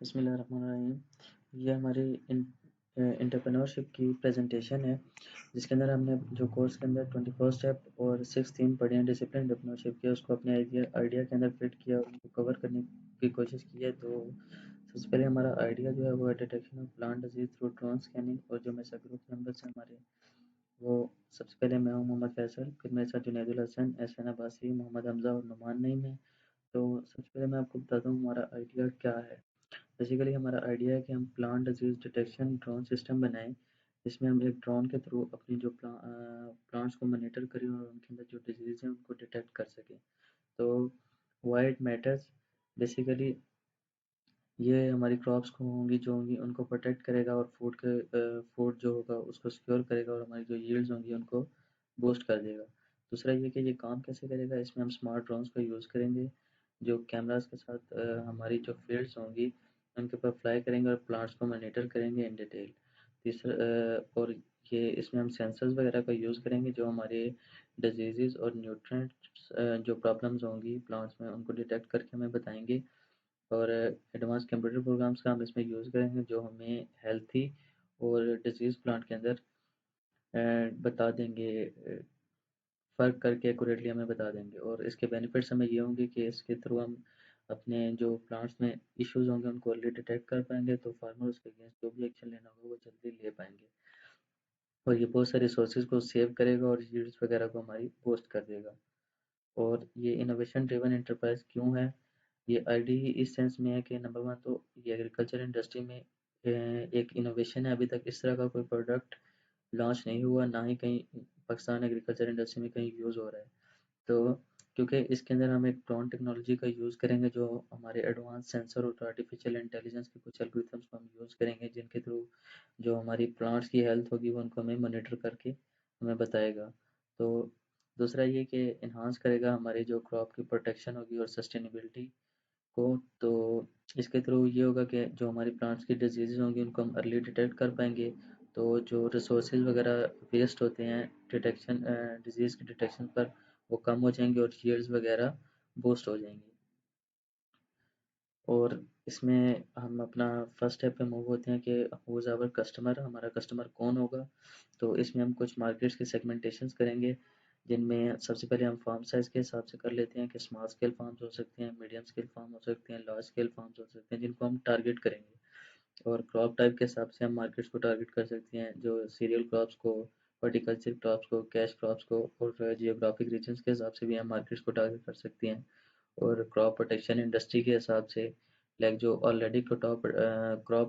बिस्मिल्लाहिर्रहमानिर्रहीम। ये हमारी एंटरप्रेन्योरशिप की प्रेजेंटेशन है, जिसके अंदर हमने जो कोर्स के अंदर 21 स्टेप और 6 थीम पढ़ी हैं डिसिप्लिन एंटरप्रेन्योरशिप के, उसको अपने आइडिया के अंदर फिट किया और उनको कवर करने की कोशिश की है। तो सबसे पहले हमारा आइडिया जो है वो है detection of plant disease through drone scanning. और जो मेरे साथ ग्रुप मेंबर्स हैं हमारे, वो सबसे पहले मैं हूँ मोहम्मद फैसल, फिर मेरे साथ जुनैदुल हसन, एहसन अब्बासी, मोहम्मद हमजा और नुमान नईम है। तो सबसे पहले मैं आपको बताता हूँ हमारा आइडिया क्या है। बेसिकली हमारा आइडिया है कि हम plant disease detection drone system बनाएं, जिसमें हम एक ड्रोन के थ्रू अपनी जो प्लांट्स को मॉनिटर करें और उनके अंदर जो डिजीज़ हैं उनको डिटेक्ट कर सकें। तो व्हाई इट मैटर्स, बेसिकली ये हमारी क्रॉप्स को होंगी जो होंगी उनको प्रोटेक्ट करेगा और फूड जो होगा उसको सिक्योर करेगा और हमारी जो यील्ड्स होंगी उनको बूस्ट कर देगा। दूसरा ये कि ये काम कैसे करेगा, इसमें हम स्मार्ट ड्रोन्स का यूज़ करेंगे जो कैमरास के साथ हमारी जो फील्ड्स होंगी उनके ऊपर फ्लाई करेंगे और प्लांट्स को मॉनिटर करेंगे इन डिटेल। तीसरा और ये इसमें हम सेंसर्स वगैरह का यूज़ करेंगे जो हमारे डिजीज़ और न्यूट्रिएंट्स जो प्रॉब्लम्स होंगी प्लांट्स में उनको डिटेक्ट करके हमें बताएंगे। और एडवांस कंप्यूटर प्रोग्राम्स का हम इसमें यूज़ करेंगे जो हमें हेल्थी और डिजीज़ प्लांट के अंदर बता देंगे, फ़र्क करके एक्यूरेटली हमें बता देंगे। और इसके बेनिफिट्स हमें ये होंगे कि इसके थ्रू हम अपने जो प्लांट्स में इश्यूज होंगे उनको अर्ली डिटेक्ट कर पाएंगे, तो फार्मर्स के अगेंस्ट जो भी एक्शन लेना होगा वो जल्दी ले पाएंगे। और ये बहुत सारे रिसोर्सेज को सेव करेगा और यील्ड्स वगैरह को हमारी बूस्ट कर देगा। और ये इनोवेशन ड्रिवन एंटरप्राइज क्यों है, ये आईडी ही इस सेंस में है कि नंबर वन तो ये एग्रीकल्चर इंडस्ट्री में एक इनोवेशन है। अभी तक इस तरह का कोई प्रोडक्ट लॉन्च नहीं हुआ, ना ही कहीं पाकिस्तान एग्रीकल्चर इंडस्ट्री में कहीं यूज़ हो रहा है। तो क्योंकि इसके अंदर हम एक ड्रोन टेक्नोलॉजी का यूज़ करेंगे जो हमारे एडवांस सेंसर और आर्टिफिशियल इंटेलिजेंस के कुछ एल्गोरिथम्स को हम यूज़ करेंगे जिनके थ्रू जो हमारी प्लांट्स की हेल्थ होगी वो उनको हमें मॉनिटर करके हमें बताएगा। तो दूसरा ये कि इन्हांस करेगा हमारी जो क्रॉप की प्रोटेक्शन होगी और सस्टेनेबिलिटी को। तो इसके थ्रू ये होगा कि जो हमारी प्लांट्स की डिजीज़ होंगी उनको हम अर्ली डिटेक्ट कर पाएंगे। तो जो रिसोर्सेज वगैरह वेस्ट होते हैं डिटेक्शन डिजीज़ की डिटेक्शन पर, वो कम हो जाएंगे और यील्ड्स वगैरह बूस्ट हो जाएंगी। और इसमें हम अपना फर्स्ट स्टेप पे मूव होते हैं कि हु इज़ आवर कस्टमर, हमारा कस्टमर कौन होगा। तो इसमें हम कुछ मार्केट्स की सेगमेंटेशंस करेंगे, जिनमें सबसे पहले हम फार्म साइज़ के हिसाब से कर लेते हैं कि स्मॉल स्केल फार्म्स हो सकते हैं, मीडियम स्केल फार्म हो सकते हैं, लार्ज स्केल फार्म्स हो सकते हैं, जिनको हम टारगेट करेंगे। और क्रॉप टाइप के हिसाब से हम मार्केट्स को टारगेट कर सकते हैं, जो सीरियल क्रॉप्स को, हॉर्टिकल्चर क्रॉप्स को, कैश क्रॉप्स को, और जियोग्राफिक रीजन्स के हिसाब से भी हम मार्केट्स को टारगेट कर सकते हैं। और क्रॉप प्रोटेक्शन इंडस्ट्री के हिसाब से, लाइक जो ऑलरेडी क्रॉप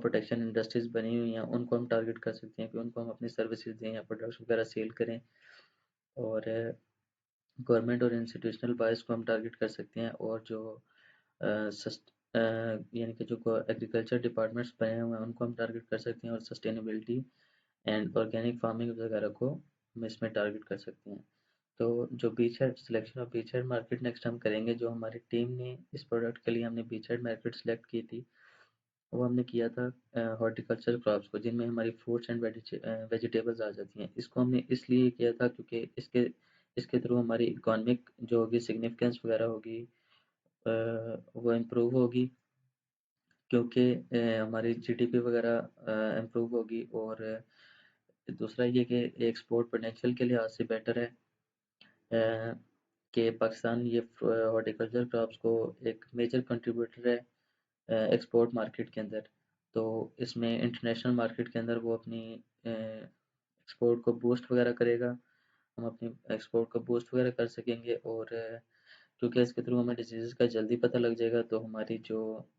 प्रोटेक्शन इंडस्ट्रीज बनी हुई हैं उनको हम टारगेट कर सकते हैं कि उनको हम अपनी सर्विसेज दें या प्रोडक्ट्स वगैरह सेल करें। और गवर्नमेंट और इंस्टीट्यूशनल बायर्स को हम टारगेट कर सकते हैं। और जो यानी कि जो एग्रीकल्चर डिपार्टमेंट्स बने हुए हैं उनको हम टारगेट कर सकते हैं। और सस्टेनेबिलिटी एंड ऑर्गेनिक फार्मिंग वगैरह को हम इसमें टारगेट कर सकते हैं। तो जो बीचहेड सिलेक्शन ऑफ बीचहेड मार्केट नेक्स्ट हम करेंगे, जो हमारी टीम ने इस प्रोडक्ट के लिए हमने बीचहेड मार्केट सेलेक्ट की थी, वो हमने किया था हॉर्टिकल्चर क्रॉप्स को, जिनमें हमारी फ्रूट्स एंड वेजिटेबल्स आ जाती हैं। इसको हमने इसलिए किया था क्योंकि इसके इसके थ्रू हमारी इकोनॉमिक जो होगी सिग्निफिकेंस वगैरह होगी, वो इम्प्रूव होगी, क्योंकि हमारी जीडीपी वगैरह इम्प्रूव होगी। और दूसरा ये कि एक्सपोर्ट पोटेंशियल के लिहाज से बेटर है कि पाकिस्तान ये हॉर्टिकल्चर क्रॉप्स को एक मेजर कंट्रीब्यूटर है एक्सपोर्ट मार्केट के अंदर। तो इसमें इंटरनेशनल मार्केट के अंदर वो अपनी एक्सपोर्ट को बूस्ट वगैरह करेगा, हम अपनी एक्सपोर्ट को बूस्ट वगैरह कर सकेंगे। और क्योंकि इसके थ्रू हमें डिजीज़ का जल्दी पता लग जाएगा, तो हमारी जो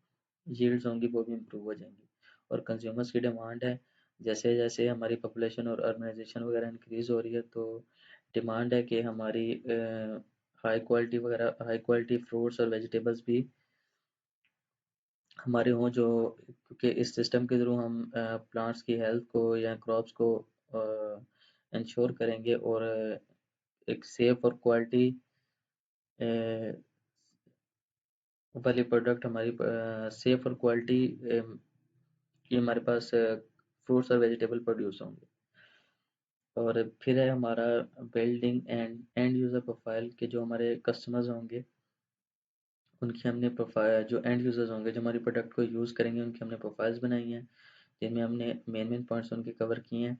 यील्ड्स होंगी वो भी इम्प्रूव हो जाएंगी। और कंज्यूमर्स की डिमांड है, जैसे जैसे हमारी पॉपुलेशन और अर्बनाइजेशन वगैरह इंक्रीज़ हो रही है, तो डिमांड है कि हमारी हाई क्वालिटी फ्रूट्स और वेजिटेबल्स भी हमारे हों, जो क्योंकि इस सिस्टम के थ्रू हम प्लांट्स की हेल्थ को या क्रॉप्स को इंश्योर करेंगे। और एक सेफ और क्वालिटी वाली प्रोडक्ट हमारी सेफ और क्वालिटी की हमारे पास फ्रूट्स और वेजिटेबल प्रोड्यूस होंगे। और फिर है हमारा building and end user profile के, जो हमारे कस्टमर्स होंगे उनकी हमने प्रोफाइल, जो एंड यूज़र्स होंगे जो हमारी प्रोडक्ट को यूज़ करेंगे, उनकी हमने प्रोफाइल्स बनाई हैं, जिनमें हमने मेन मेन पॉइंट्स उनके कवर किए हैं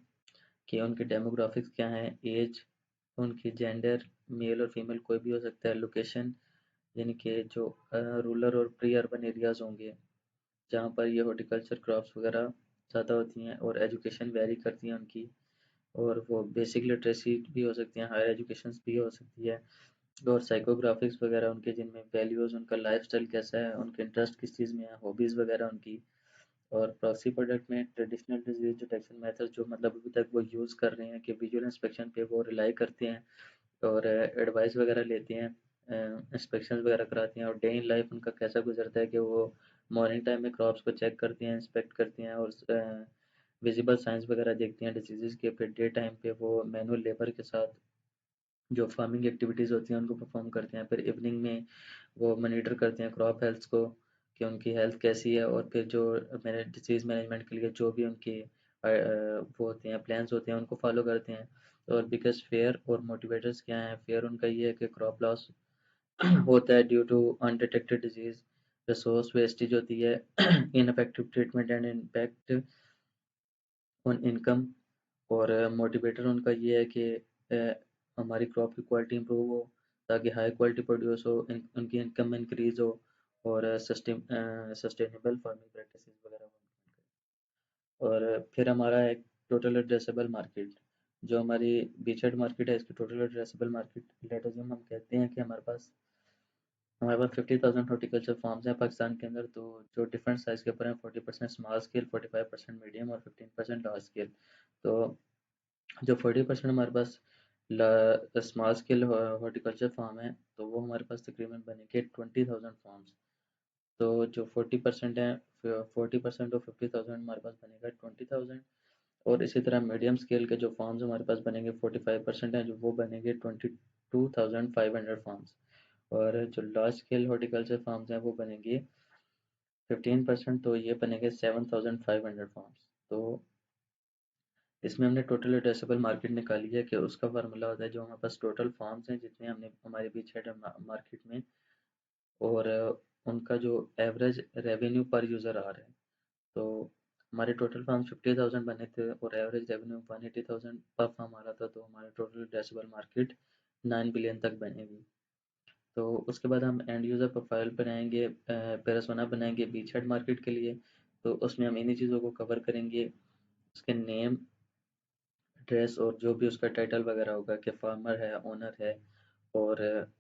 कि उनके डेमोग्राफिक्स क्या हैं, एज, उनकी जेंडर, मेल और फीमेल कोई भी हो सकता है, लोकेशन यानी कि जो रूरल और प्री अर्बन एरियाज़ होंगे जहाँ पर ये हॉर्टिकल्चर क्रॉप्स वगैरह ज़्यादा होती हैं, और एजुकेशन वेरी करती हैं उनकी, और वो बेसिक लिटरेसी भी हो सकती हैं, हायर एजुकेशन भी हो सकती है, और साइकोग्राफिक्स वगैरह उनके, जिनमें वैल्यूज़, उनका लाइफस्टाइल कैसा है, उनके इंटरेस्ट किस चीज़ में है, हॉबीज़ वगैरह उनकी। और प्रॉक्सी प्रोडक्ट में ट्रेडिशनल डिजीज डिटेक्शन मेथड जो मतलब अभी तक वो यूज़ कर रहे हैं कि विजुअल इंस्पेक्शन पे वो रिलाई करते हैं और एडवाइस वगैरह लेते हैं, इंस्पेक्शन वगैरह कराते हैं, और डे इन लाइफ उनका कैसा गुजरता है कि वो मॉर्निंग टाइम में क्रॉप्स को चेक करती हैं, इंस्पेक्ट करती हैं, और विजिबल साइंस वगैरह देखती हैं डिजीज़ के। फिर डे टाइम पे वो मैनुअल लेबर के साथ जो फार्मिंग एक्टिविटीज़ होती हैं उनको परफॉर्म करते हैं। फिर इवनिंग में वो मॉनिटर करते हैं क्रॉप हेल्थ को कि उनकी हेल्थ कैसी है, और फिर जो मैंने डिजीज़ मैनेजमेंट के लिए जो भी उनके वो होते हैं, प्लान्स होते हैं, उनको फॉलो करते हैं। और बिगेस्ट फेयर और मोटिवेटर्स क्या हैं, फेयर उनका ये है कि क्रॉप लॉस होता है due to undetected diseases, resource wastage होती है, ineffective treatment and impact on income. और मोटिवेटर उनका ये है कि हमारी क्रॉप की क्वालिटी इंप्रूव हो ताकि हाई क्वालिटी प्रोड्यूस हो, उनकी इनकम इंक्रीज हो, और सस्टेनेबल फार्मिंग प्रैक्टिसेस वगैरह हो। और फिर हमारा है टोटल एड्रेसेबल मार्केट, जो हमारी बीचेड मार्केट है, इसकी total addressable market late assume हम कहते हैं कि हमारे पास 50,000 हॉर्टिकल्चर फार्म्स हैं पाकिस्तान के अंदर, तो जो डिफरेंट साइज़ के ऊपर हैं, 40% स्मॉल स्केल, 45% मीडियम और 15% लार्ज स्केल। तो जो 40% हमारे पास स्मॉल स्केल हॉर्टिकल्चर फार्म है, तो वो हमारे पास तकरीबन बनेंगे 20,000 फार्म्स। तो जो 40% है, 40% और 50,000 हमारे पास बनेगा 20,000। और इसी तरह मीडियम स्केल के जो फार्म्स हमारे पास बनेंगे 45% हैं, जो वो बनेंगे 22,500 फार्म्स। और जो लार्ज स्केल हॉर्टिकल्चर फार्म्स हैं वो बनेंगे 15%, तो ये बनेंगे 7,500 फार्म्स। तो इसमें हमने टोटल एड्रेसेबल मार्केट निकाली है कि उसका फार्मूला होता है जो हमारे पास टोटल फार्म्स हैं जितने हमने हमारे बीच है मार्केट में, और उनका जो एवरेज रेवेन्यू पर यूज़र आ रहा है। तो हमारे टोटल फार्म 50,000 बने थे और एवरेज रेवेन्यू 180,000 पर फार्म आ रहा था, तो हमारा टोटल एड्रेसेबल मार्केट 9 बिलियन तक बनेगी। तो उसके बाद हम एंड यूज़र प्रोफाइल बनाएंगे, पेरासोना बनाएंगे बीच हेड मार्केट के लिए। तो उसमें हम इन्हीं चीज़ों को कवर करेंगे, उसके नेम, एड्रेस, और जो भी उसका टाइटल वगैरह होगा कि फार्मर है, ओनर है, और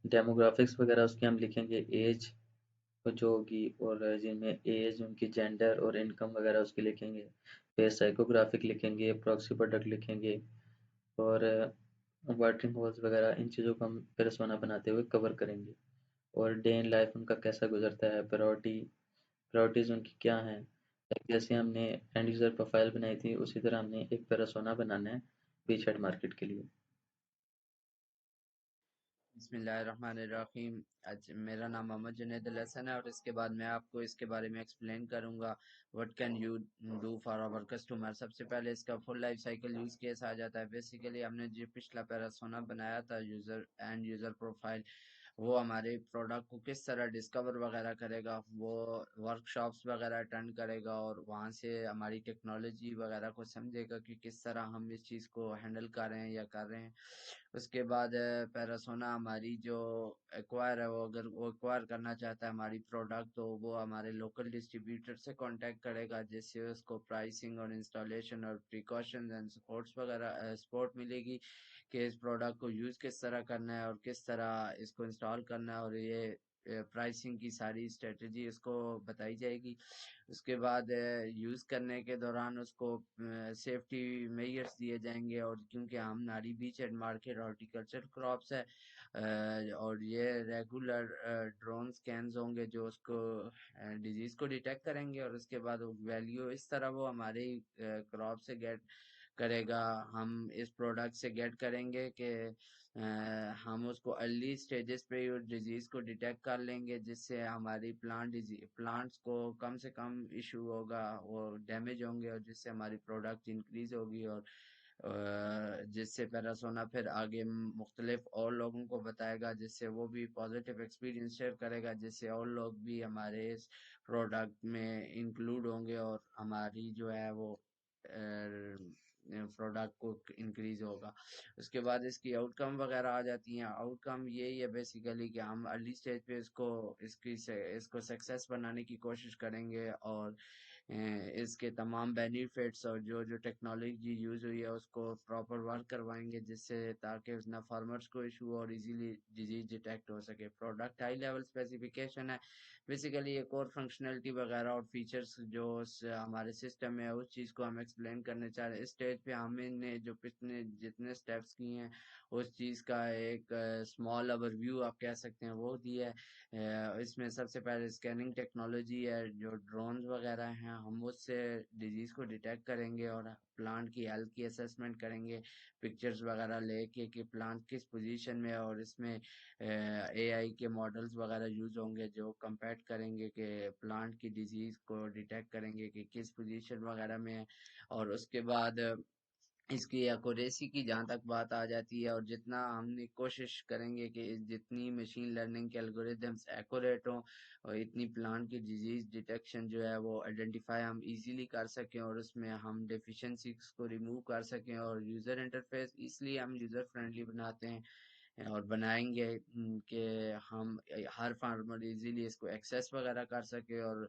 डेमोग्राफिक्स वगैरह उसके हम लिखेंगे, एज जो होगी, और जिनमें एज, उनकी जेंडर और इनकम वगैरह उसकी लिखेंगे। फिर साइकोग्राफिक लिखेंगे, प्रॉक्सी प्रोडक्ट लिखेंगे, और वाटरिंग होल्स वगैरह, इन चीज़ों को हम पेर्सोना बनाते हुए कवर करेंगे। और डे इन लाइफ उनका कैसा गुजरता है, प्रायोरिटीज़ उनकी क्या हैं। जैसे हमने एंड यूज़र प्रोफाइल बनाई थी, उसी तरह हमने एक पेर्सोना बनाना है बीच हेड मार्केट के लिए। बिस्मिल्लाहिर्रहमानिर्रहीम। आज मेरा नाम मोहम्मद जुनैद अल हसन है और इसके बाद मैं आपको इसके बारे में एक्सप्लेन करूंगा what can you do for our customer. सबसे पहले इसका full life cycle use case आ जाता है। बेसिकली हमने जो पिछला पैरासोना बनाया था यूजर एंड यूजर प्रोफाइल, वो हमारे प्रोडक्ट को किस तरह डिस्कवर वगैरह करेगा, वो वर्कशॉप्स वगैरह अटेंड करेगा और वहाँ से हमारी टेक्नोलॉजी वगैरह को समझेगा कि किस तरह हम इस चीज़ को हैंडल कर रहे हैं या कर रहे हैं। उसके बाद पैरासोना हमारी जो एक्वायर है, वो अगर वो एक्वायर करना चाहता है हमारी प्रोडक्ट, तो वो हमारे लोकल डिस्ट्रीब्यूटर से कांटेक्ट करेगा, जिससे उसको प्राइसिंग और इंस्टॉलेशन और प्रिकॉशंस एंड सपोर्ट्स वगैरह सपोर्ट मिलेगी कि इस प्रोडक्ट को यूज़ किस तरह करना है और किस तरह इसको इंस्टॉल करना है, और ये प्राइसिंग की सारी स्ट्रेटजी इसको बताई जाएगी। उसके बाद यूज़ करने के दौरान उसको सेफ्टी मेजर्स दिए जाएंगे, और क्योंकि हम नारी बीच एंड मार्केट हॉर्टिकल्चर क्रॉप्स है, और ये रेगुलर ड्रोन स्कैन्स होंगे जो उसको डिजीज़ को डिटेक्ट करेंगे, और उसके बाद वैल्यू इस तरह वो हमारे क्रॉप से गेट करेगा, हम इस प्रोडक्ट से गेट करेंगे कि हम उसको अर्ली स्टेजेस पे डिजीज को डिटेक्ट कर लेंगे, जिससे हमारी प्लांट्स को कम से कम इशू होगा, वो डैमेज होंगे, और जिससे हमारी प्रोडक्ट इंक्रीज होगी और जिससे पैरासोना फिर आगे मुख्तलिफ और लोगों को बताएगा, जिससे वो भी पॉजिटिव एक्सपीरियंस शेयर करेगा, जिससे और लोग भी हमारे इस प्रोडक्ट में इंक्लूड होंगे और हमारी जो है वो प्रोडक्ट को इंक्रीज होगा। उसके बाद इसकी आउटकम वगैरह आ जाती हैं। आउटकम यही है बेसिकली कि हम अर्ली स्टेज पे इसको सक्सेस बनाने की कोशिश करेंगे और इसके तमाम बेनिफिट्स और जो जो टेक्नोलॉजी यूज हुई है उसको प्रॉपर वर्क करवाएंगे, जिससे ताकि ना फार्मर्स को इशू और इजीली डिजीज डिटेक्ट हो सके। प्रोडक्ट हाई लेवल स्पेसिफिकेशन है, बेसिकली एक और फंक्शनलिटी वगैरह और फीचर्स जो हमारे सिस्टम में है उस चीज़ को हम एक्सप्लेन करने चाह रहे हैं। इस स्टेज पे हमने जो पिछले जितने स्टेप्स किए हैं उस चीज़ का एक स्मॉल ओवरव्यू आप कह सकते हैं वो दिया है। इसमें सबसे पहले स्कैनिंग टेक्नोलॉजी है, जो ड्रोन वगैरह हैं हम उससे डिजीज को डिटेक्ट करेंगे और प्लांट की हेल्थ की असेसमेंट करेंगे, पिक्चर्स वगैरह लेके कि प्लांट किस पोजीशन में है। और इसमें एआई के मॉडल्स वगैरह यूज होंगे जो कंपेयर करेंगे कि प्लांट की डिजीज को डिटेक्ट करेंगे कि किस पोजीशन वगैरह में है। और उसके बाद इसकी एक्यूरेसी की जहाँ तक बात आ जाती है, और जितना हमने कोशिश करेंगे कि जितनी मशीन लर्निंग के एल्गोरिदम्स एक्यूरेट हों और इतनी प्लांट की डिजीज डिटेक्शन जो है वो आइडेंटिफाई हम इजीली कर सकें और उसमें हम डेफिशिएंसीज को रिमूव कर सकें। और यूज़र इंटरफेस इसलिए हम यूज़र फ्रेंडली बनाते हैं और बनाएंगे कि हम हर फार्मर इजीली इसको एक्सेस वगैरह कर सके। और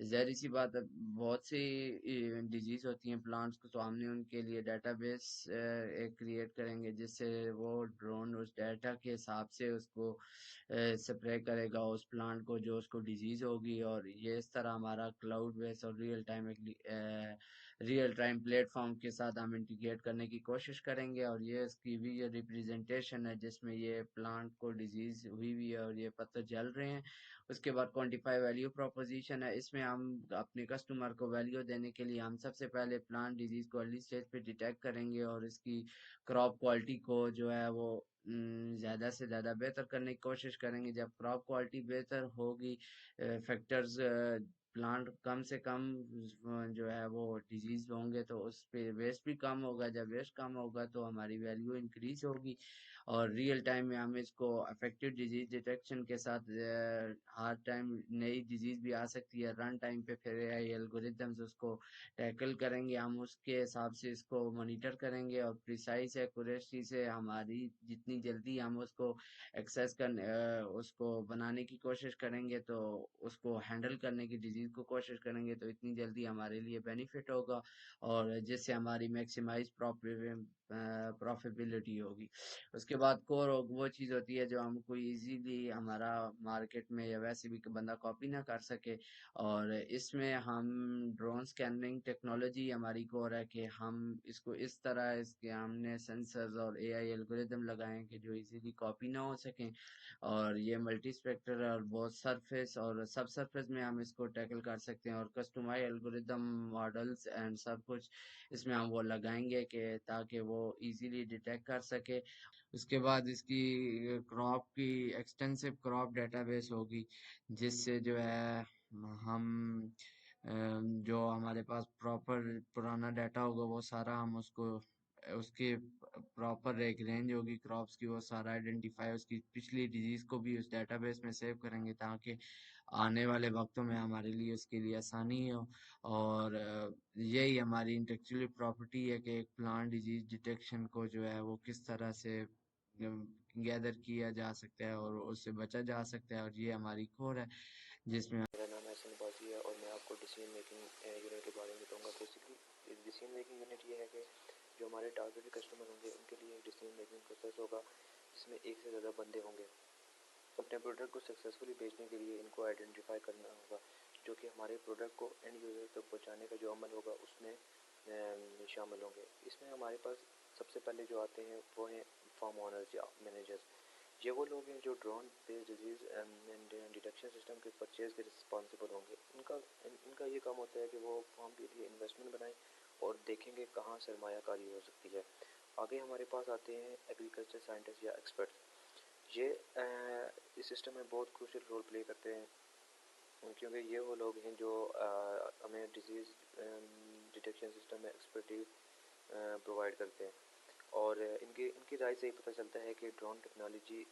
ज़ाहिर सी बात है बहुत सी डिजीज होती हैं प्लांट्स को, तो हमने उनके लिए डेटाबेस एक क्रिएट करेंगे, जिससे वो ड्रोन उस डाटा के हिसाब से उसको स्प्रे करेगा उस प्लांट को जो उसको डिजीज होगी। और ये इस तरह हमारा क्लाउड बेस और रियल टाइम प्लेटफॉर्म के साथ हम इंटीग्रेट करने की कोशिश करेंगे। और ये इसकी भी ये रिप्रेजेंटेशन है जिसमें ये प्लांट को डिजीज हुई हुई है और ये पत्ते जल रहे हैं। उसके बाद क्वांटिफाई वैल्यू प्रोपोजिशन है, इसमें हम अपने कस्टमर को वैल्यू देने के लिए हम सबसे पहले प्लांट डिजीज को अर्ली स्टेज पे डिटेक्ट करेंगे और इसकी क्रॉप क्वालिटी को जो है वो ज़्यादा से ज़्यादा बेहतर करने की कोशिश करेंगे। जब क्रॉप क्वालिटी बेहतर होगी, फैक्टर्स प्लांट कम से कम जो है वो डिजीज होंगे तो उस पे वेस्ट भी कम होगा। जब वेस्ट कम होगा तो हमारी वैल्यू इंक्रीज होगी। और रियल टाइम में हम इसको अफेक्टिव डिजीज डिटेक्शन के साथ हर टाइम नई डिजीज भी आ सकती है, रन टाइम पे फिर एआई एल्गोरिथम्स उसको टैकल करेंगे, हम उसके हिसाब से इसको मॉनिटर करेंगे और प्रिसाइज एक्यूरेसी से हमारी जितनी जल्दी हम उसको उसको बनाने की कोशिश करेंगे तो उसको हैंडल करने की डिजीज को कोशिश करेंगे तो इतनी जल्दी हमारे लिए बेनिफिट होगा और जिससे हमारी मैक्सिमाइज प्रॉफिटेबिलिटी होगी। उसके बाद कोर वो चीज़ होती है जो हमको इजीली हमारा मार्केट में या वैसे भी बंदा कॉपी ना कर सके। और इसमें हम ड्रोन स्कैनिंग टेक्नोलॉजी हमारी कोर है कि हम इसको इस तरह इसके हमने सेंसर्स और एआई एल्गोरिदम लगाए कि जो इजीली कॉपी ना हो सकें। और ये मल्टी स्पेक्टर और बहुत सरफेस और सब सरफेस में हम इसको टैकल कर सकते हैं और कस्टमाइज एल्गोरिदम मॉडल्स एंड सब कुछ इसमें हम वो लगाएंगे कि ताकि वो इजीली डिटेक्ट कर सके। उसके बाद इसकी क्रॉप की एक्सटेंसिव क्रॉप डेटाबेस होगी, जिससे जो है हम जो हमारे पास प्रॉपर पुराना डाटा होगा वो सारा हम उसको उसकी प्रॉपर एक रेंज होगी क्रॉप्स की, वो सारा आइडेंटिफाई उसकी पिछली डिजीज को भी उस डेटाबेस में सेव करेंगे ताकि आने वाले वक्तों में हमारे लिए उसके लिए आसानी हो। और यही हमारी इंटेलेक्चुअल प्रॉपर्टी है कि एक प्लांट डिजीज डिटेक्शन को जो है वो किस तरह से गैदर किया जा सकता है और उससे बचा जा सकता है। और ये हमारी कोर है जिसमें मेरा नाम एहसन बाजी है और मैं आपको डिसीजन मेकिंग यूनिट के बारे में बताऊंगा। बेसिकली डिसीजन मेकिंग यूनिट ये है कि जो हमारे टारगेटेड कस्टमर होंगे उनके लिए एक डिसीजन मेकिंग प्रोसेस होगा जिसमें एक से ज़्यादा बंदे होंगे। अपने प्रोडक्ट को सक्सेसफुली बेचने के लिए इनको आइडेंटिफाई करना होगा, जो कि हमारे प्रोडक्ट को एंड यूज़र तक पहुँचाने का जो अमल होगा उसमें शामिल होंगे। इसमें हमारे पास सबसे पहले जो आते हैं वो हैं फार्म ओनर्स या मैनेजर्स। ये वो लोग हैं जो drone based disease and detection system के परचेज के रिस्पॉन्सिबल होंगे। इनका ये काम होता है कि वो फार्म के लिए इन्वेस्टमेंट बनाएं और देखेंगे कहाँ सरमायाकारी हो सकती है। आगे हमारे पास आते हैं एग्रीकल्चर साइंटिस्ट या एक्सपर्ट। ये इस सिस्टम में बहुत क्रूशियल रोल प्ले करते हैं क्योंकि ये वो लोग हैं जो हमें डिजीज़ डिटेक्शन सिस्टम में एक्सपर्टीज प्रोवाइड करते हैं। और इनकी राय से ही पता चलता है कि ड्रोन टेक्नोलॉजी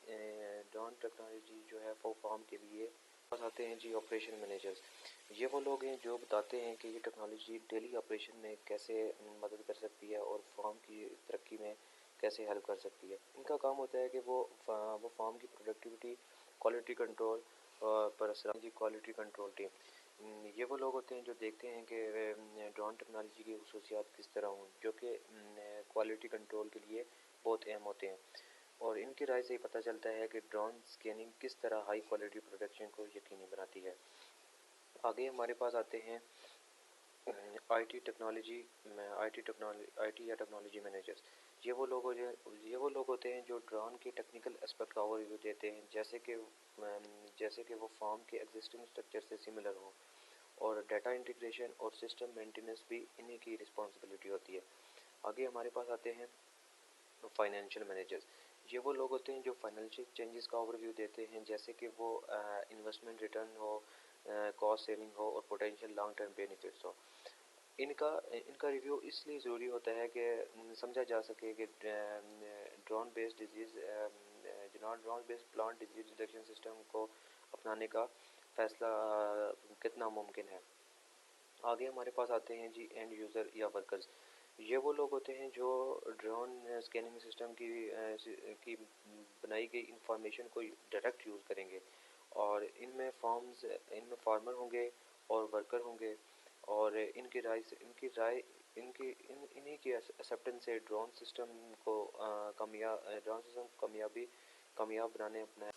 जो है वो फार्म के लिए पास आते हैं जी ऑपरेशन मैनेजर्स। ये वो लोग हैं जो बताते हैं कि ये टेक्नोलॉजी डेली ऑपरेशन में कैसे मदद कर सकती है और फार्म की तरक्की में कैसे हेल्प कर सकती है। इनका काम होता है कि वो फार्म की प्रोडक्टिविटी, क्वालिटी कंट्रोल पर असर जी क्वालिटी कंट्रोल टीम। ये वो लोग होते हैं जो देखते हैं कि ड्रोन टेक्नोलॉजी की खसूसियात किस तरह हों, जो कि क्वालिटी कंट्रोल के लिए बहुत अहम होते हैं। और इनकी राय से ही पता चलता है कि ड्रोन स्कैनिंग किस तरह हाई क्वालिटी प्रोडक्शन को यकीनी बनाती है। आगे हमारे पास आते हैं आईटी या टेक्नोलॉजी मैनेजर्स। ये वो लोग होते हैं जो ड्रोन के टेक्निकल एस्पेक्ट का ओवरव्यू देते हैं, जैसे कि वो फार्म के एग्जिस्टिंग स्ट्रक्चर से सिमिलर हो, और डाटा इंटीग्रेशन और सिस्टम मेंटेनेंस भी इन्हीं की रिस्पॉन्सिबिलिटी होती है। आगे हमारे पास आते हैं फाइनेंशियल मैनेजर्स। ये वो लोग होते हैं जो फाइनेंशियल चेंजेस का ओवरव्यू देते हैं, जैसे कि वो इन्वेस्टमेंट रिटर्न हो, कॉस्ट सेविंग हो और पोटेंशियल लॉन्ग टर्म बेनिफिट्स हो। इनका रिव्यू इसलिए ज़रूरी होता है कि समझा जा सके कि drone based plant disease detection system को अपनाने का फैसला कितना मुमकिन है। आगे हमारे पास आते हैं जी एंड यूज़र या वर्कर्स। ये वो लोग होते हैं जो ड्रोन स्कैनिंग सिस्टम की बनाई गई इंफॉर्मेशन को डायरेक्ट यूज़ करेंगे, और इनमें फार्मर होंगे और वर्कर होंगे, और इन्हीं की एक्सेप्टेंस से ड्रोन सिस्टम कामयाब बनाने अपना है।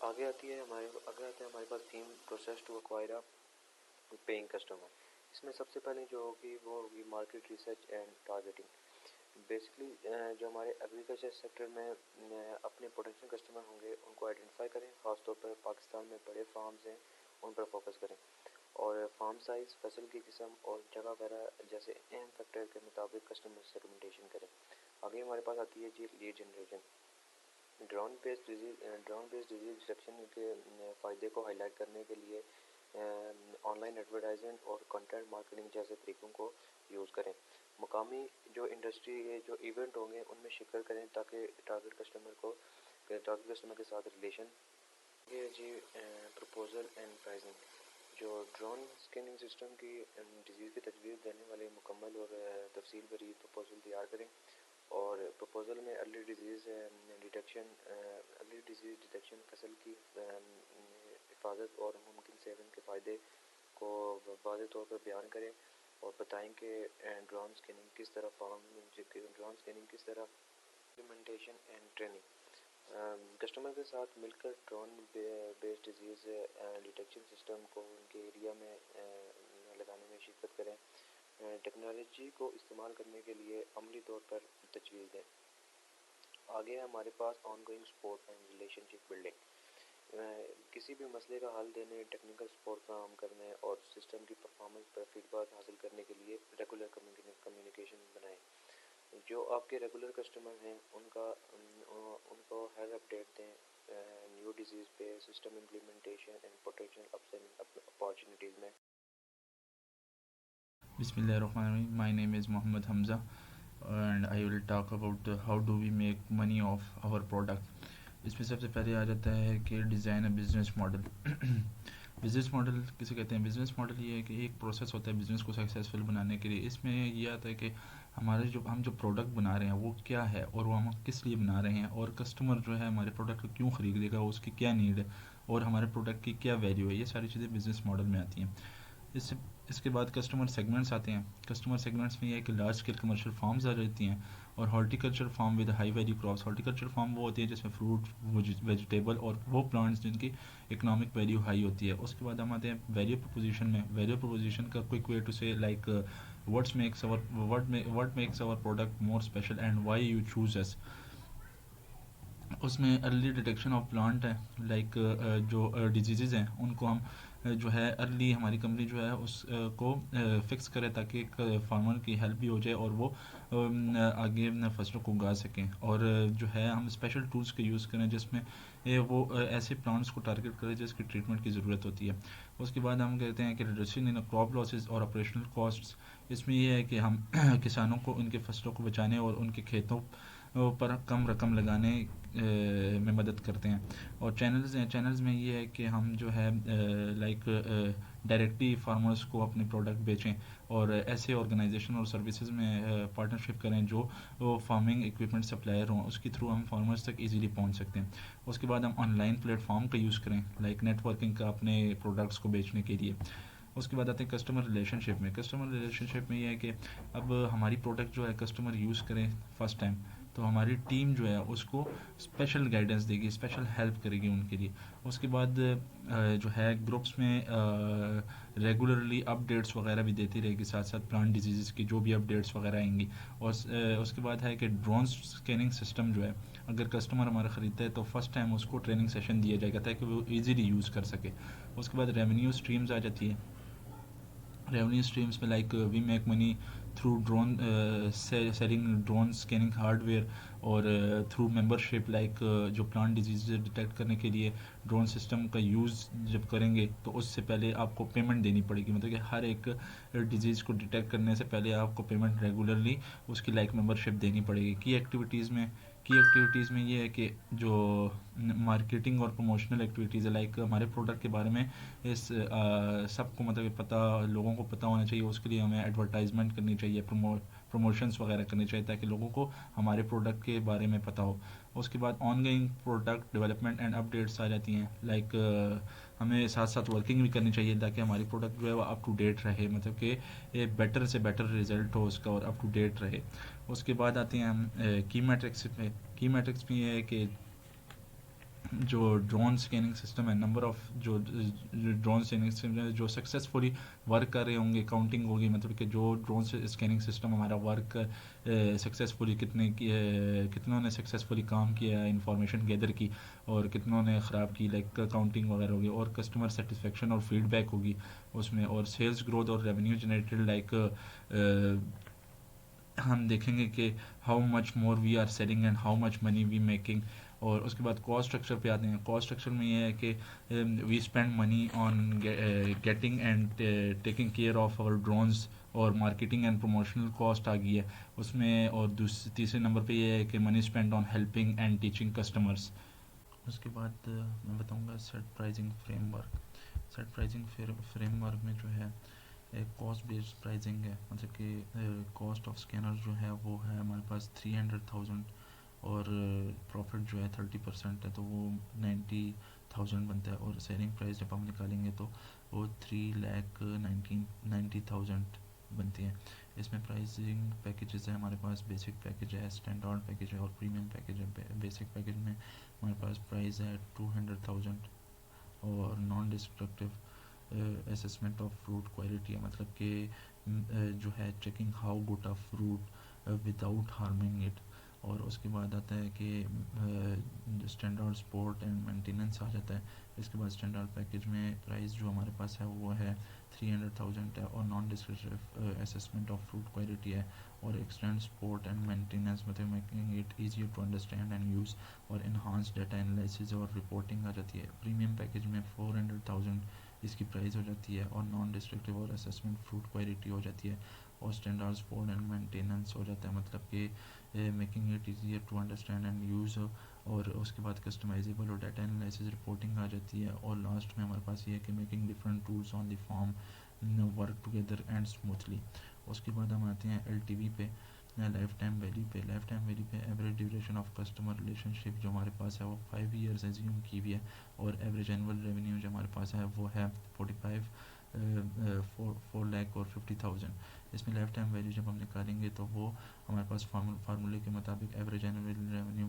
आगे आते हैं हमारे पास theme process to acquire a paying customer. इसमें सबसे पहले जो होगी वो होगी market research and targeting. Basically जो हमारे एग्रीकल्चर सेक्टर में अपने पोटेंशियल कस्टमर होंगे उनको आइडेंटिफाई करें, ख़ासतौर पर पाकिस्तान में बड़े फार्म्स हैं उन पर फोकस करें, और फार्म साइज़, फसल की किस्म और जगह वगैरह जैसे अहम फैक्टर के मुताबिक कस्टमर सेगमेंटेशन करें। आगे हमारे पास आती है जी lead generation. Drone based disease detection के फ़ायदे को हाईलाइट करने के लिए ऑनलाइन एडवर्टाइजमेंट और कंटेंट मार्केटिंग जैसे तरीकों को यूज़ करें। मकामी जो इंडस्ट्री के जो इवेंट होंगे उनमें शिरकत करें ताकि टारगेट कस्टमर के साथ रिलेशन। ये जी प्रपोजल एंड प्राइसिंग। जो ड्रोन स्कैनिंग सिस्टम की डिजीज़ की तजवीज़ देने वाले मुकम्मल और तफसील भरी प्रपोजल तैयार करें, और प्रपोजल में अर्ली डिजीज़ डिटेक्शन, फसल की हिफाजत और मुमकिन सेवन के फ़ायदे को वाज़ेह तौर पर बयान करें, और बताएं कि ड्रोन स्कैनिंग किस तरह इम्प्लीमेंटेशन एंड ट्रेनिंग। कस्टमर के साथ मिलकर drone based disease detection system को उनके एरिया में लगाने में शिरकत करें। टेक्नोलॉजी को इस्तेमाल करने के लिए अमली तौर पर तजवीज़ दें। आगे है हमारे पास ongoing support and relationship building. किसी भी मसले का हल देने, टेक्निकल सपोर्ट फराहम करने और सिस्टम की परफॉर्मेंस पर फीडबैक हासिल करने के लिए रेगुलर कम्युनिकेशन बनाएं। जो आपके रेगुलर कस्टमर हैं उनको हर अपडेट दें न्यू डिजीज़ पे, system implementation and potential opportunities में। Bismillahirrahmanirrahim. My name is Muhammad Hamza, and I will talk about how do we make money of our product. इसमें सबसे पहले आ जाता है कि design a business model. Business model किसे कहते हैं? बिज़नेस मॉडल ये है कि एक प्रोसेस होता है बिज़नेस को सक्सेसफुल बनाने के लिए। इसमें ये आता है कि हम जो प्रोडक्ट बना रहे हैं वो क्या है और वो हम किस लिए बना रहे हैं, और कस्टमर जो है हमारे प्रोडक्ट को क्यों ख़रीदेगा, उसकी क्या नीड है और हमारे प्रोडक्ट की क्या वैल्यू है। ये सारी चीज़ें बिज़नेस मॉडल में आती हैं। इसके बाद कस्टमर सेगमेंट्स आते हैं। कस्टमर सेगमेंट्स में ये है कि लार्ज स्केल कमर्शियल फार्म्स आ जाती हैं, और horticulture farm with high value crops. Horticulture farm वो होती है जिसमें फ्रूट, वेजिटेबल और वो प्लांट्स जिनकी इकोनॉमिक वैल्यू हाई होती है। उसके बाद हम आते हैं वैल्यू प्रोपोजिशन में। वैल्यू प्रोपोजिशन का quick way to say like what makes our product more special and why you choose us. उसमें अर्ली डिटेक्शन ऑफ प्लांट है, लाइक जो डिजीज़ हैं उनको हम जो है अर्ली हमारी कंपनी जो है उस को फिक्स करे, ताकि एक फार्मर की हेल्प भी हो जाए और वो आगे अपने फसलों को उगा सकें। और जो है हम स्पेशल टूल्स का यूज़ करें जिसमें वो ऐसे प्लांट्स को टारगेट करें जिसकी ट्रीटमेंट की ज़रूरत होती है। उसके बाद हम कहते हैं कि रिडक्शन इन क्रॉप लॉसेस और ऑपरेशनल कॉस्ट्स। इसमें ये है कि हम किसानों को उनके फसलों को बचाने और उनके खेतों पर कम रकम लगाने में मदद करते हैं। और चैनल्स हैं, चैनल्स में ये है कि हम जो है लाइक डायरेक्टली फार्मर्स को अपने प्रोडक्ट बेचें, और ऐसे ऑर्गेनाइजेशन और सर्विसेज में पार्टनरशिप करें जो फार्मिंग इक्विपमेंट सप्लायर हों, उसके थ्रू हम फार्मर्स तक इजीली पहुंच सकते हैं। उसके बाद हम ऑनलाइन प्लेटफॉर्म का यूज़ करें, लाइक नेटवर्किंग का अपने प्रोडक्ट्स को बेचने के लिए। उसके बाद आते हैं कस्टमर रिलेशनशिप में। कस्टमर रिलेशनशिप में ये है कि अब हमारी प्रोडक्ट जो है कस्टमर यूज़ करें फर्स्ट टाइम, तो हमारी टीम जो है उसको स्पेशल गाइडेंस देगी, स्पेशल हेल्प करेगी उनके लिए। उसके बाद जो है ग्रुप्स में रेगुलरली अपडेट्स वगैरह भी देती रहेगी, साथ साथ प्लांट डिजीज़ की जो भी अपडेट्स वगैरह आएंगी। और उसके बाद है कि ड्रोन स्कैनिंग सिस्टम जो है, अगर कस्टमर हमारा ख़रीदता है तो फर्स्ट टाइम उसको ट्रेनिंग सेशन दिया जाएगा ताकि वो ईज़िली यूज़ कर सके। उसके बाद रेवेन्यू स्ट्रीम्स आ जाती है। revenue streams में like we make money through drone selling drone scanning hardware, और थ्रू मेंबरशिप, लाइक जो प्लांट डिजीज डिटेक्ट करने के लिए ड्रोन सिस्टम का यूज़ जब करेंगे तो उससे पहले आपको पेमेंट देनी पड़ेगी। मतलब कि हर एक डिजीज़ को डिटेक्ट करने से पहले आपको पेमेंट रेगुलरली उसकी लाइक मेंबरशिप देनी पड़ेगी। की एक्टिविटीज़ में ये है कि जो मार्केटिंग और प्रमोशनल एक्टिविटीज़ है, लाइक हमारे प्रोडक्ट के बारे में इस सबको मतलब पता, लोगों को पता होना चाहिए, उसके लिए हमें एडवर्टाइजमेंट करनी चाहिए, प्रमोशंस वगैरह करनी चाहिए ताकि लोगों को हमारे प्रोडक्ट के बारे में पता हो। उसके बाद ongoing product development and updates आ जाती हैं, लाइक हमें साथ साथ वर्किंग भी करनी चाहिए ताकि हमारी प्रोडक्ट जो है वो अप टू डेट रहे, मतलब कि बेटर से बेटर रिजल्ट हो उसका और अप टू डेट रहे। उसके बाद आते हैं हम की मैट्रिक्स पे। की मैट्रिक्स में ये है कि जो ड्रोन स्कैनिंग सिस्टम है, नंबर ऑफ जो ड्रोन स्कैनिंग सिस्टम है जो सक्सेसफुली वर्क कर रहे होंगे, काउंटिंग होगी, मतलब कि जो ड्रोन स्कैनिंग सिस्टम हमारा वर्क सक्सेसफुली कितनों ने सक्सेसफुली काम किया है, इंफॉर्मेशन गैदर की, और कितनों ने ख़राब की, लाइक काउंटिंग वगैरह होगी, और कस्टमर सेटिस्फेक्शन और फीडबैक होगी उसमें, और सेल्स ग्रोथ और रेवेन्यू जनरेटेड, लाइक हम देखेंगे कि how much more we are selling and how much money we making. और उसके बाद कॉस्ट स्ट्रक्चर पे आते हैं। कॉस्ट स्ट्रक्चर में ये है कि we spend money on getting and taking care of our drones, और मार्केटिंग एंड प्रमोशनल कॉस्ट आ गई है उसमें। और तीसरे नंबर पे ये है कि money spend on helping and teaching customers. उसके बाद मैं बताऊंगा set pricing framework. Set pricing framework में जो है एक कॉस्ट बेस्ड प्राइसिंग है, मतलब कि कॉस्ट ऑफ स्कैनर जो है वो है हमारे पास 300,000, और प्रॉफिट जो है 30% है तो वो 90,000 बनता है। और सेलिंग प्राइस जब हम निकालेंगे तो वो 3,90,000 बनती है। इसमें प्राइसिंग पैकेजेस है हमारे पास, बेसिक पैकेज है, स्टैंडर्ड पैकेज है, और प्रीमियम पैकेज है। बेसिक पैकेज में हमारे पास प्राइस है 200,000, और non destructive assessment of fruit quality है, मतलब कि जो है checking how good a fruit without harming it. और उसके बाद आता है कि स्टैंडर्ड सपोर्ट एंड मेंटेनेंस आ जाता है। इसके बाद स्टैंडर्ड पैकेज में प्राइस जो हमारे पास है वो है 300,000 है, और non descriptive assessment of fruit quality है, और एक्सटेंड सपोर्ट एंड मेंटेनेंस, मतलब making it easier to understand and use, और इन्हांस डाटा एनालिसिस और रिपोर्टिंग आ जाती है। प्रीमियम पैकेज में 400,000 इसकी प्राइस हो जाती है, और नॉन डिस्ट्रक्टिव और असेसमेंट फ्रूट क्वालिटी हो जाती है, और स्टैंडर्ड सपोर्ट एंड मेंटेनेंस हो जाता है, मतलब कि making it easier to understand and use. और उसके बाद कस्टमाइजेबल और डाटा एनालिसिस रिपोर्टिंग आ जाती है। और लास्ट में हमारे पास ये है कि making different tools on the form work together and smoothly. उसके बाद हम आते हैं LTV पे, लाइफ टाइम वैल्यू पे। लाइफ टाइम वैल्यू पे average duration of customer relationship जो हमारे पास है वो 5 ईयर्स एज्यूम की हुई है, और एवरेज एनुअल रेवेन्यू जो हमारे पास है वो है 4 लाख और 50,000। इसमें लाइफ टाइम वैल्यू जब हम निकालेंगे तो वो हमारे पास फार्मूले के मुताबिक एवरेज एनुअल रेवेन्यू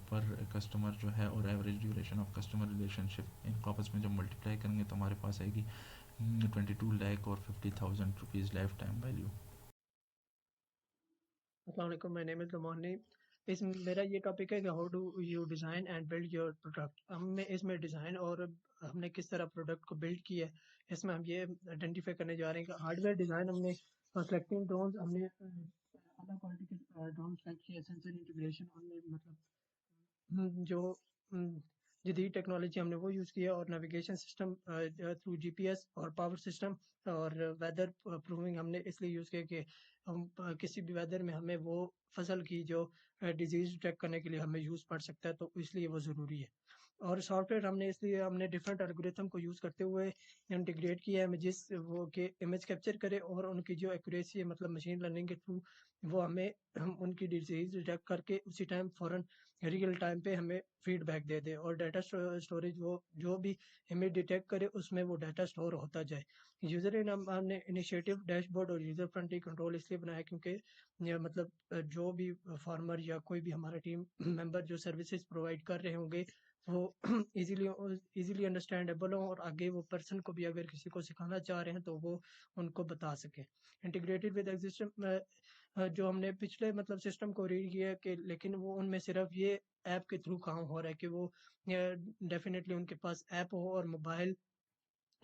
पर कस्टमर जो है, और average duration of customer relationship इनको आपस में जब मल्टीप्लाई करेंगे तो हमारे पास आएगी 22 लाख और 50,000 rupees life time value. Assalamualaikum. My name is Lamani. इस मेरा ये टॉपिक है कि how do you design and build your product. हमने इसमें डिज़ाइन और हमने किस तरह प्रोडक्ट को बिल्ड किया है, इसमें हम ये आइडेंटिफाई करने जा रहे हैं कि हार्डवेयर डिज़ाइन हमने सेलेक्टिंग ड्रोन्स हमने अलग क्वालिटी के ड्रोन सेलेक्ट किए, सेंसर इंटीग्रेशन हमने मतलब जो जदीद टेक्नोलॉजी हमने वो यूज़ किया, और नेविगेशन सिस्टम थ्रू जीपीएस और पावर सिस्टम और वेदर प्रूविंग हमने इसलिए यूज़ किया कि हम किसी भी वेदर में हमें वो फसल की जो डिजीज़ डिटेक्ट करने के लिए हमें यूज़ पड़ सकता है, तो इसलिए वो ज़रूरी है। और सॉफ्टवेयर हमने इसलिए हमने डिफरेंट एल्गोरिथम को यूज़ करते हुए इंटीग्रेट किया है इमेजेस वो के इमेज कैप्चर करे और उनकी जो एक्यूरेसी है मतलब मशीन लर्निंग के थ्रू वो हमें हम उनकी डिजीज़ डिटेक्ट करके उसी टाइम फ़ौरन रियल टाइम पे हमें फीडबैक दे दे, और डाटा स्टोरेज वो जो भी हमें डिटेक्ट करे उसमें वो डाटा स्टोर होता जाए। यूज़र इन हमने इनिशिएटिव डैशबोर्ड और यूज़र फ्रेंडली कंट्रोल इसलिए बनाया क्योंकि ये मतलब जो भी फार्मर या कोई भी हमारा टीम मेंबर जो सर्विसेज प्रोवाइड कर रहे होंगे वो इजीली अंडरस्टैंडेबल हो, और आगे वो पर्सन को भी अगर किसी को सिखाना चाह रहे हैं तो वो उनको बता सके। इंटीग्रेटेड विद एग्जिस्टिंग जो हमने पिछले मतलब सिस्टम को रीड किया कि लेकिन वो उनमें सिर्फ ये ऐप के थ्रू काम हो रहा है कि वो डेफिनेटली उनके पास ऐप हो और मोबाइल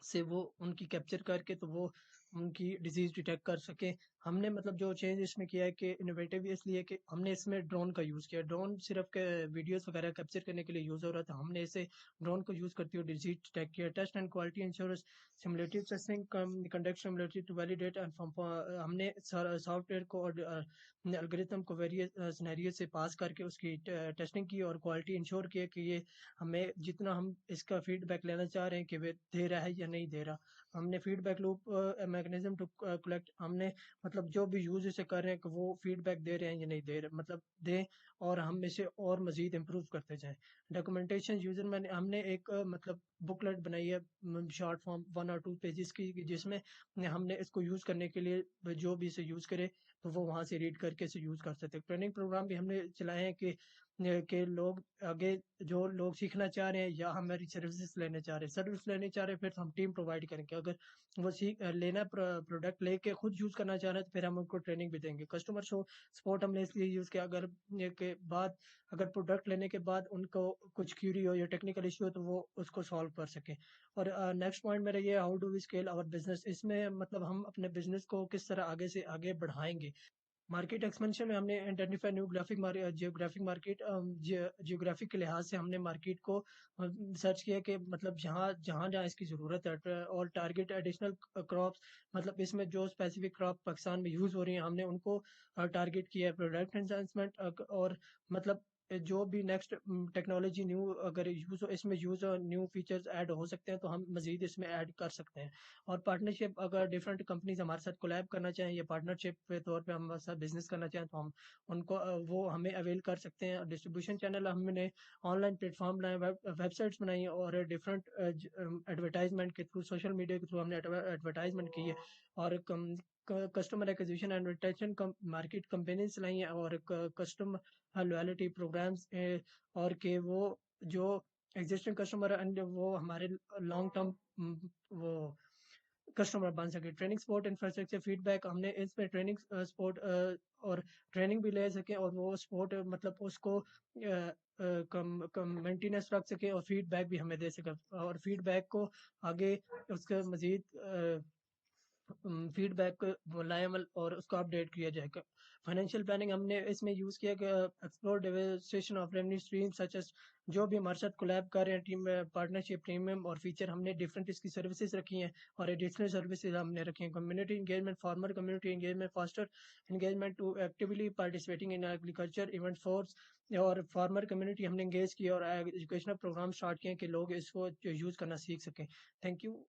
से वो उनकी कैप्चर करके तो वो उनकी डिजीज डिटेक्ट कर सके। हमने मतलब जो चेंज इसमें किया है कि इनोवेटिव इसलिए कि हमने इसमें ड्रोन का यूज़ किया। ड्रोन सिर्फ के वीडियोस वगैरह कैप्चर करने के लिए यूज़ हो रहा था, हमने इसे ड्रोन को यूज़ करते हुए डिजीज डिटेक्ट किया। Test and quality insurance simulative testing conduct simulative to validate and हमने सॉफ्टवेयर को और एल्गोरिथम को वेरियस सिनेरियो से पास करके उसकी टेस्टिंग की और क्वालिटी इंश्योर किया कि ये हमें जितना हम इसका फीडबैक लेना चाह रहे हैं कि वे दे रहा है या नहीं दे रहा। हमने feedback loop mechanism to collect हमने मतलब जो भी यूज इसे कर रहे हैं कि वो फीडबैक दे रहे हैं या नहीं दे रहे मतलब दें, और हम इसे और मजीद इम्प्रूव करते जाएं। डॉक्यूमेंटेशन यूजर मैंने हमने एक मतलब बुकलेट बनाई है शॉर्ट फॉर्म 1 और 2 पेजेस की, जिसमें हमने इसको यूज करने के लिए जो भी इसे यूज करे तो वो वहाँ से रीड करके इसे यूज कर सकते हैं। ट्रेनिंग प्रोग्राम भी हमने चलाए हैं कि लोग आगे जो लोग सीखना चाह रहे हैं या हमारी सर्विसेज लेना चाह रहे हैं, सर्विस लेने चाह रहे हैं फिर तो हम टीम प्रोवाइड करेंगे। अगर वो लेना प्रोडक्ट लेके खुद यूज़ करना चाह रहे हैं तो फिर हम उनको ट्रेनिंग भी देंगे। कस्टमर सपोर्ट हमने इसलिए यूज़ किया अगर ये के बाद अगर प्रोडक्ट लेने के बाद उनको कुछ क्यूरी हो या टेक्निकल इशू हो तो वो उसको सॉल्व कर सके। और नेक्स्ट पॉइंट मेरा ये how do we scale our business, इसमें मतलब हम अपने बिजनेस को किस तरह आगे से आगे बढ़ाएंगे। मार्केट एक्सपेंशन में हमने identify new geographic market geographic के लिहाज से हमने मार्केट को सर्च किया कि मतलब जहाँ जहाँ जहाँ इसकी ज़रूरत है, और टारगेट एडिशनल क्रॉप्स मतलब इसमें जो स्पेसिफिक क्रॉप पाकिस्तान में यूज़ हो रही हैं हमने उनको टारगेट किया है। प्रोडक्ट एनहांसमेंट और मतलब जो भी नेक्स्ट टेक्नोलॉजी न्यू अगर यूज़ हो इसमें यूज़ न्यू फीचर्स ऐड हो सकते हैं तो हम मज़ीद इसमें ऐड कर सकते हैं। और पार्टनरशिप अगर डिफरेंट कंपनीज हमारे साथ कोलैब करना चाहें या पार्टनरशिप के तौर पे हमारे साथ बिजनेस करना चाहें तो हम उनको वो हमें अवेल कर सकते हैं। डिस्ट्रीब्यूशन चैनल हमने ऑनलाइन प्लेटफॉर्म बनाए, वेबसाइट्स बनाई हैं और डिफरेंट एडवर्टाइजमेंट के थ्रू सोशल मीडिया के थ्रू हमने एडवर्टाइजमेंट की है। और customer acquisition and retention market कंपेनियां चलाई हैं और कस्टमर लॉयल्टी प्रोग्राम्स और के वो जो एग्जिस्टिंग कस्टमर एंड वो हमारे लॉन्ग टर्म वो कस्टमर बन सके। ट्रेनिंग सपोर्ट इंफ्रास्ट्रक्चर फीडबैक हमने इसमें ट्रेनिंग सपोर्ट और ट्रेनिंग भी ले सके और वो सपोर्ट मतलब उसको कम कम मेंटेनेंस रख सके और फीडबैक भी हमें दे सके, और फीडबैक को आगे उसका मजीद फीडबैक को लाएबल और उसको अपडेट किया जाएगा। फाइनेंशियल प्लानिंग हमने इसमें यूज़ किया कि explore diversification of revenue stream such as जो भी हमारे साथ कोलैब कर रहे हैं टीम में पार्टनरशिप प्रीमियम और फीचर हमने डिफरेंट इसकी सर्विसेज रखी हैं और एडिशनल सर्विसेज हमने रखी हैं। Community engagement farmer community engagement faster engagement to actively participating in agriculture event force और फार्मर कम्युनिटी हमने इंगेज किया और एजुकेशनल प्रोग्राम स्टार्ट किए कि लोग इसको यूज़ करना सीख सकें। Thank you.